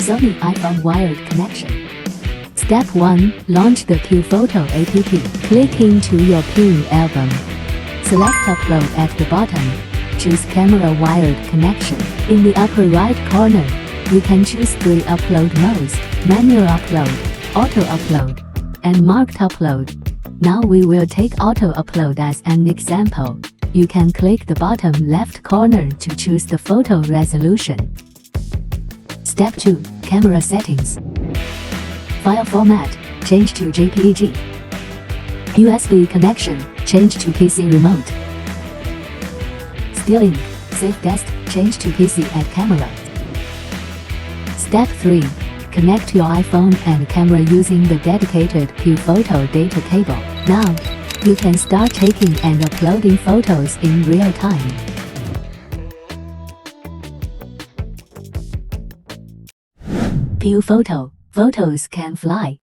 Sony iPhone wired connection. Step 1. Launch the Piufoto app. Click into your Piu album. Select Upload at the bottom. Choose Camera wired connection. In the upper right corner, you can choose 3 upload modes: manual upload, auto upload, and marked upload. Now we will take auto upload as an example. You can click the bottom left corner to choose the photo resolution. Step 2. Camera settings. File format, change to JPEG. USB connection, change to PC remote. Still link, save guest, change to PC and camera. Step 3. Connect your iPhone and camera using the dedicated Piufoto data cable. Now, you can start taking and uploading photos in real time. Piufoto, photos can fly.